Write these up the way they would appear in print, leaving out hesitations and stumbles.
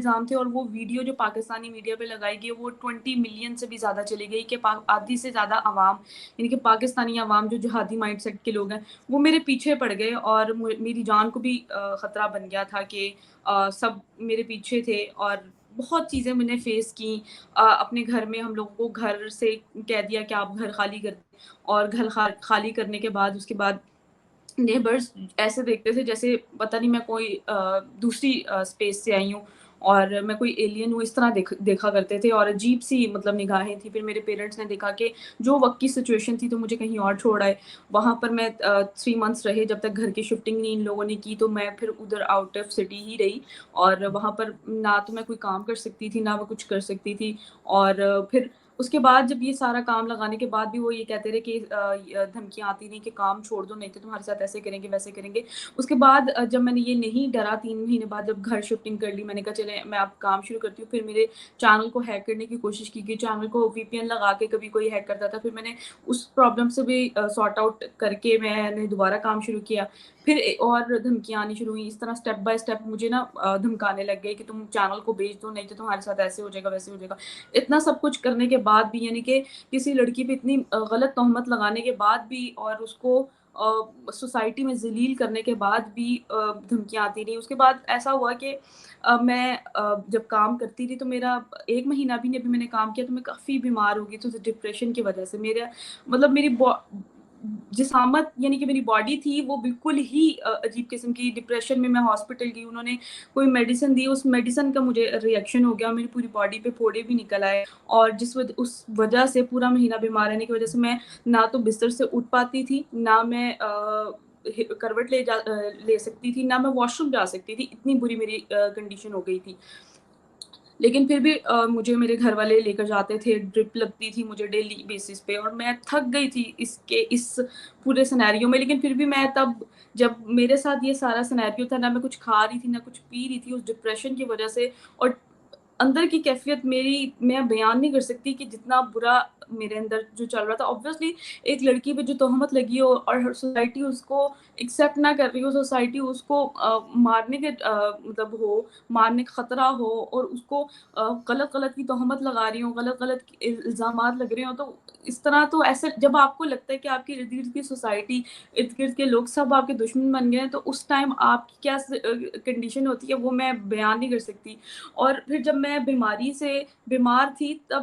الزام تھے، اور وہ ویڈیو جو پاکستانی میڈیا پہ لگائی گئی وہ 20 ملین سے بھی زیادہ چلی گئی کہ آدھی سے زیادہ عوام، یعنی کہ پاکستانی عوام جو جہادی مائنڈ سیٹ کے لوگ ہیں وہ میرے پیچھے پڑ گئے، اور میری جان کو بھی خطرہ بن گیا تھا کہ سب میرے پیچھے تھے، اور بہت چیزیں میں نے فیس کی۔ اپنے گھر میں ہم لوگوں کو گھر سے کہہ دیا کہ آپ گھر خالی کر دیں، اور گھر خالی کرنے کے بعد اس کے بعد نیبرز ایسے دیکھتے تھے جیسے پتہ نہیں میں کوئی دوسری اسپیس سے آئی ہوں اور میں کوئی ایلین ہوں، اس طرح دیکھا کرتے تھے، اور عجیب سی مطلب نگاہیں تھیں۔ پھر میرے پیرنٹس نے دیکھا کہ جو وقت کی سچویشن تھی تو مجھے کہیں اور چھوڑ آئے۔ وہاں پر میں 3 منتھس رہے جب تک گھر کی شفٹنگ نہیں ان لوگوں نے کی، تو میں پھر ادھر آؤٹ آف سٹی ہی رہی، اور وہاں پر نہ تو میں کوئی کام کر سکتی تھی، نہ وہ کچھ کر سکتی تھی۔ اور پھر اس کے بعد جب یہ سارا کام لگانے کے بعد بھی وہ یہ کہتے رہے کہ دھمکیاں آتی نہیں کہ کام چھوڑ دو، نہیں تو تمہارے ساتھ ایسے کریں گے ویسے کریں گے۔ اس کے بعد جب میں نے یہ نہیں ڈرا، 3 مہینے بعد جب گھر شفٹنگ کر لی، میں نے کہا چلے میں اب کام شروع کرتی ہوں۔ پھر میرے چینل کو ہیک کرنے کی کوشش کی گئی، چینل کو وی پی این لگا کے کبھی کوئی ہیک کرتا تھا، پھر میں نے اس پرابلم سے بھی سارٹ آؤٹ کر کے میں نے دوبارہ کام شروع کیا۔ پھر اور دھمکیاں آنی شروع ہوئی، اس طرح سٹیپ بائی سٹیپ مجھے نا دھمکانے لگ گئے کہ تم چینل کو بیچ دو، نہیں تو تمہارے ساتھ ایسے ہو جائے گا ویسے ہو جائے گا۔ اتنا سب کچھ کرنے کے بعد بھی، یعنی کہ کسی لڑکی پہ اتنی غلط تہمت لگانے کے بعد بھی، اور اس کو سوسائٹی میں ذلیل کرنے کے بعد بھی دھمکیاں آتی رہی۔ اس کے بعد ایسا ہوا کہ میں جب کام کرتی تھی تو میرا 1 مہینہ بھی نہیں، ابھی میں نے کام کیا تو میں کافی بیمار ہو گئی تھی ڈپریشن کی وجہ سے۔ مطلب میری جسامت یعنی کہ میری باڈی تھی وہ بالکل ہی عجیب قسم کی ڈپریشن میں ہاسپٹل گئی، انہوں نے کوئی میڈیسن دی، اس میڈیسن کا مجھے ریئیکشن ہو گیا، میری پوری باڈی پہ پھوڑے بھی نکل آئے، اور اس وجہ سے پورا مہینہ بیمار رہنے کی وجہ سے میں نہ تو بستر سے اٹھ پاتی تھی، نہ میں کروٹ لے سکتی تھی، نہ میں واش روم جا سکتی تھی، اتنی بری میری کنڈیشن ہو گئی تھی۔ لیکن پھر بھی مجھے میرے گھر والے لے کر جاتے تھے، ڈرپ لگتی تھی مجھے ڈیلی بیسس پہ، اور میں تھک گئی تھی اس پورے سینیریو میں۔ لیکن پھر بھی میں تب جب میرے ساتھ یہ سارا سینیریو تھا، نہ میں کچھ کھا رہی تھی نہ کچھ پی رہی تھی، اس ڈپریشن کی وجہ سے، اور اندر کی کیفیت میری میں بیان نہیں کر سکتی کہ جتنا برا میرے اندر جو چل رہا تھا۔ اوبویسلی ایک لڑکی پہ جو تہمت لگی ہو اور سوسائٹی اس کو ایکسیپٹ نہ کر رہی ہو، سوسائٹی اس کو مارنے کے مطلب ہو، مارنے کا خطرہ ہو، اور اس کو غلط کی تہمت لگا رہی ہوں، غلط الزامات لگ رہے ہوں، تو اس طرح تو ایسے جب آپ کو لگتا ہے کہ آپ کی ارد گرد کی سوسائٹی، ارد گرد کے لوگ سب آپ کے دشمن بن گئے ہیں، تو اس ٹائم آپ کی کیا کنڈیشن ہوتی ہے وہ میں بیان نہیں کر سکتی۔ اور پھر جب میں بیماری سے بیمار تھی تب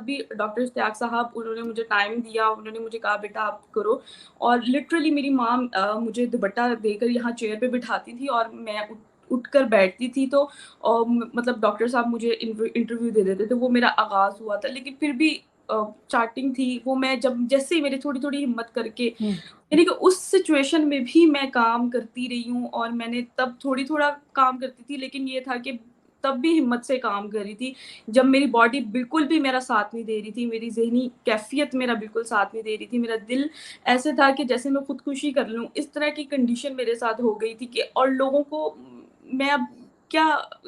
بھی ڈاکٹر اشتیاق صاحب انہوں نے مجھے ٹائم دیا، انہوں نے مجھے کہا بیٹا آپ کرو، اور لٹرلی میری ماں مجھے دوپٹہ دے کر یہاں چیئر پہ بٹھاتی تھی، اور میں اٹھ کر بیٹھتی تھی، تو مطلب ڈاکٹر صاحب مجھے انٹرویو دے دیتے تھے، وہ میرا آغاز ہوا تھا۔ لیکن پھر بھی چارٹنگ تھی وہ، میں جب جیسے ہی میری تھوڑی ہمت کر کے، یعنی کہ اس سچویشن میں بھی میں کام کرتی رہی ہوں، اور میں نے تب تھوڑا کام کرتی تھی، لیکن یہ تھا کہ تب بھی ہمت سے کام کر رہی تھی جب میری باڈی بالکل بھی میرا ساتھ نہیں دے رہی تھی، میری ذہنی کیفیت میرا بالکل ساتھ نہیں دے رہی تھی، میرا دل ایسے تھا کہ جیسے میں خودکشی کر لوں، اس طرح کی کنڈیشن میرے ساتھ ہو گئی تھی کہ، اور لوگوں کو میں اب کیا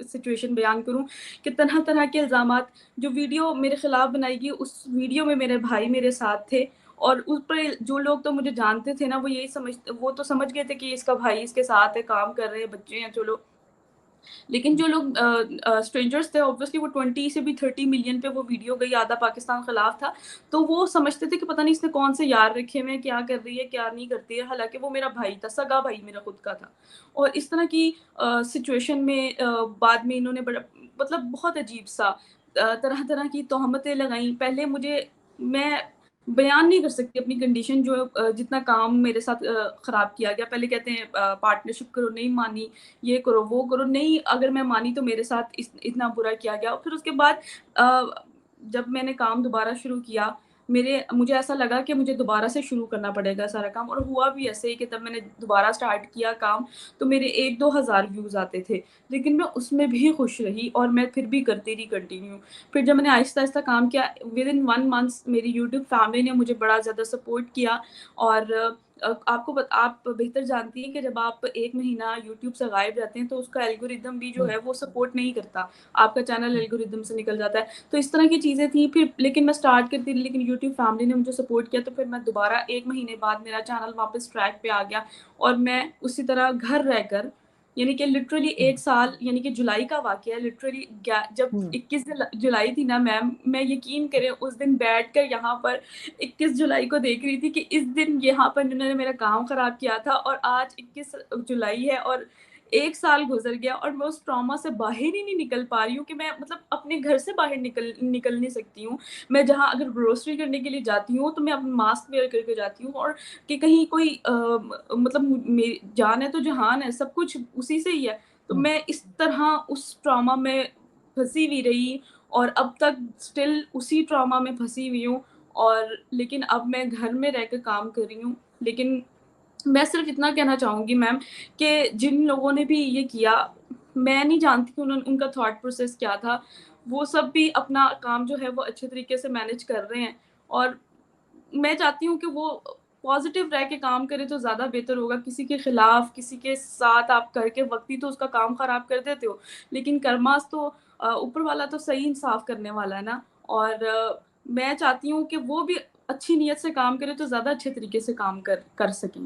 سچویشن بیان کروں کہ طرح کے الزامات، جو ویڈیو میرے خلاف بنائی گئی اس ویڈیو میں میرے بھائی میرے ساتھ تھے، اور اس پر جو لوگ تو مجھے جانتے تھے نا وہ تو سمجھ گئے تھے کہ اس کا بھائی اس کے ساتھ ہے، کام کر رہے ہیں، بچے ہیں چلو۔ لیکن جو لوگ اسٹرینجرز تھے، اوبویسلی وہ 20 سے بھی 30 ملین پہ وہ ویڈیو گئی، آدھا پاکستان خلاف تھا، تو وہ سمجھتے تھے کہ پتہ نہیں اس نے کون سے یار رکھے ہوئے ہیں، کیا کر رہی ہے کیا نہیں کرتی ہے، حالانکہ وہ میرا بھائی تھا، سگا بھائی میرا خود کا تھا۔ اور اس طرح کی سچویشن میں بعد میں انہوں نے مطلب بہت عجیب سا طرح کی تہمتیں لگائیں۔ پہلے میں بیان نہیں کر سکتی اپنی کنڈیشن، جو جتنا کام میرے ساتھ خراب کیا گیا۔ پہلے کہتے ہیں پارٹنرشپ کرو، نہیں مانی، یہ کرو وہ کرو، نہیں اگر میں مانی تو میرے ساتھ اتنا برا کیا گیا۔ پھر اس کے بعد جب میں نے کام دوبارہ شروع کیا، مجھے ایسا لگا کہ مجھے دوبارہ سے شروع کرنا پڑے گا سارا کام، اور ہوا بھی ایسے ہی کہ تب میں نے دوبارہ سٹارٹ کیا کام تو میرے 1-2 ہزار ویوز آتے تھے، لیکن میں اس میں بھی خوش رہی، اور میں پھر بھی کرتی رہی کنٹینیو۔ پھر جب میں نے آہستہ کام کیا، ودن 1 منتھ میری یوٹیوب فیملی نے مجھے بڑا زیادہ سپورٹ کیا، اور آپ بہتر جانتی ہیں کہ جب آپ 1 مہینہ یوٹیوب سے غائب رہتے ہیں تو اس کا الگوریدم بھی جو ہے وہ سپورٹ نہیں کرتا، آپ کا چینل الگوریدم سے نکل جاتا ہے، تو اس طرح کی چیزیں تھیں۔ پھر لیکن میں سٹارٹ کرتی رہی، لیکن یوٹیوب فیملی نے مجھے سپورٹ کیا، تو پھر میں دوبارہ 1 مہینے بعد میرا چینل واپس ٹریک پہ آ گیا، اور میں اسی طرح گھر رہ کر یعنی کہ لٹرلی 1 سال، یعنی کہ جولائی کا واقعہ ہے. لٹرلی جب 21 جولائی تھی نا میم، میں یقین کریں اس دن بیٹھ کر یہاں پر 21 جولائی کو دیکھ رہی تھی کہ اس دن یہاں پر انہوں نے میرا کام خراب کیا تھا، اور آج 21 جولائی ہے اور 1 سال گزر گیا اور میں اس ٹراما سے باہر ہی نہیں نکل پا رہی ہوں کہ میں مطلب اپنے گھر سے باہر نکل نہیں سکتی ہوں. میں جہاں اگر گروسری کرنے کے لیے جاتی ہوں تو میں اپنا ماسک ویئر کر کے جاتی ہوں، اور کہ کہیں کوئی مطلب میری جان ہے تو جہان ہے، سب کچھ اسی سے ہی ہے. تو میں اس طرح اس ٹراما میں پھنسی ہوئی رہی، اور اب تک سٹل اسی ٹراما میں پھنسی ہوئی ہوں. اور لیکن اب میں گھر میں رہ کر کام کر رہی ہوں. لیکن میں صرف اتنا کہنا چاہوں گی میم کہ جن لوگوں نے بھی یہ کیا، میں نہیں جانتی کہ ان کا تھاٹ پروسیس کیا تھا. وہ سب بھی اپنا کام جو ہے وہ اچھے طریقے سے مینیج کر رہے ہیں، اور میں چاہتی ہوں کہ وہ پازیٹیو رہ کے کام کرے تو زیادہ بہتر ہوگا. کسی کے خلاف، کسی کے ساتھ آپ کر کے وقتی تو اس کا کام خراب کر دیتے ہو، لیکن کرماس تو اوپر والا تو صحیح انصاف کرنے والا ہے نا. اور میں چاہتی ہوں کہ وہ بھی اچھی نیت سے کام کرے تو زیادہ اچھے طریقے سے کام کر سکیں.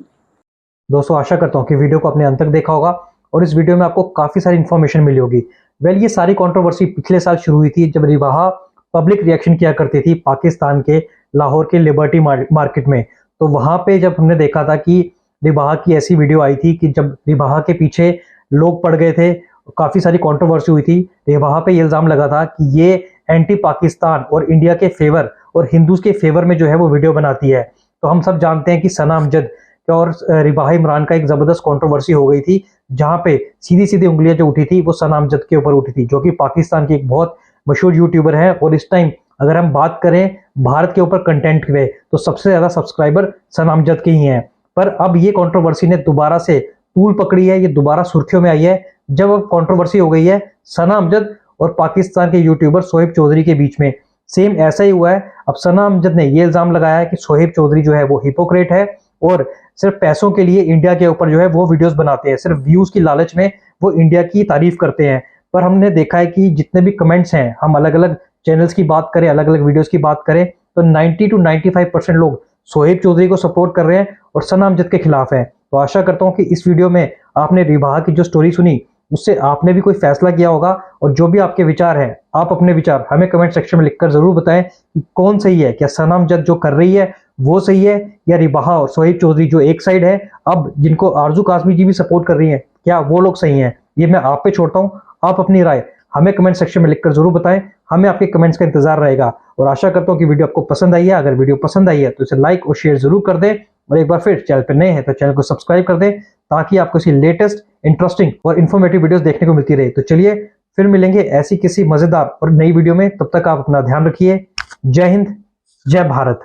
دوستوں آشا کرتا ہوں کہ ویڈیو کو اپنے انت تک دیکھا ہوگا اور اس ویڈیو میں آپ کو کافی ساری انفارمیشن ملی ہوگی. یہ ساری کنٹروورسی پچھلے سال شروع ہوئی تھی جب ریباہا پبلک ریئیکشن کیا کرتی تھی پاکستان کے لاہور کے لبرٹی مارکیٹ میں. تو وہاں پہ جب ہم نے دیکھا تھا کہ ریباہا کی ایسی ویڈیو آئی تھی کہ جب ریباہا کے پیچھے لوگ پڑ گئے تھے، کافی ساری کنٹروورسی ہوئی تھی. ریباہا پہ یہ الزام لگا تھا کہ یہ اینٹی پاکستان اور انڈیا کے فیور اور ہندوز کے فیور میں جو ہے وہ ویڈیو بناتی ہے. تو ہم سب جانتے ہیں کہ ثنا امجد اور ریباہا عمران کا ایک زبردست کنٹروورسی ہو گئی تھی، جہاں پہ سیدھی انگلیاں جو اٹھی تھی وہ ثنا امجد کے اوپر اٹھی تھی، جو کہ پاکستان کی ایک بہت مشہور یوٹیوبر ہے. اور اس ٹائم اگر ہم بات کریں بھارت کے اوپر کنٹینٹ میں تو سب سے زیادہ سبسکرائبر ثنا امجد کے ہی ہیں. پر اب یہ کنٹروورسی نے دوبارہ سے طول پکڑی ہے، یہ دوبارہ سرخیوں میں آئی ہے جب اب کنٹروورسی ہو گئی ہے ثنا امجد اور پاکستان کے یوٹیوبر شعیب چودھری کے بیچ میں. سیم ایسا ہی ہوا ہے. اب ثنا امجد نے یہ الزام لگایا ہے کہ شعیب چودھری جو ہے وہ ہپوکریٹ ہے اور صرف پیسوں کے لیے انڈیا کے اوپر جو ہے وہ ویڈیوز بناتے ہیں، صرف ویوز کی لالچ میں وہ انڈیا کی تعریف کرتے ہیں. پر ہم نے دیکھا ہے کہ جتنے بھی کمنٹس ہیں، ہم الگ الگ چینلز کی بات کریں، الگ الگ ویڈیوز کی بات کریں، تو 90 to 95% لوگ شعیب چودھری کو سپورٹ کر رہے ہیں اور ثنا امجد کے خلاف ہیں. تو آشا کرتا ہوں کہ اس ویڈیو میں آپ نے ریباہا کی جو سٹوری سنی اس سے آپ نے بھی کوئی فیصلہ کیا ہوگا، اور جو بھی آپ کے وچار ہیں آپ اپنے وچار ہمیں کمنٹ سیکشن میں لکھ کر ضرور بتائیں کہ کون صحیح ہے. کیا ثنا امجد جو کر رہی ہے وہ صحیح ہے، یا ریباہا اور شعیب چودھری جو ایک سائیڈ ہے اب جن کو آرزو قاسمی جی بھی سپورٹ کر رہی ہیں، کیا وہ لوگ صحیح ہیں؟ یہ میں آپ پہ چھوڑتا ہوں. آپ اپنی رائے ہمیں کمنٹ سیکشن میں لکھ کر ضرور بتائیں، ہمیں آپ کے کمنٹس کا انتظار رہے گا. اور آشا کرتا ہوں کہ ویڈیو آپ کو پسند آئی ہے. اگر ویڈیو پسند آئی ہے تو اسے لائک اور شیئر ضرور کر دیں، اور ایک بار پھر چینل پہ نئے ہیں تو چینل کو سبسکرائب کر دیں تاکہ آپ کو اسی لیٹسٹ انٹرسٹنگ اور انفارمیٹیو ویڈیوز دیکھنے کو ملتی رہے. تو چلیے پھر ملیں گے ایسی کسی مزیدار اور نئی ویڈیو میں. تب تک آپ اپنا دھیان رکھیے. جے ہند، جے بھارت.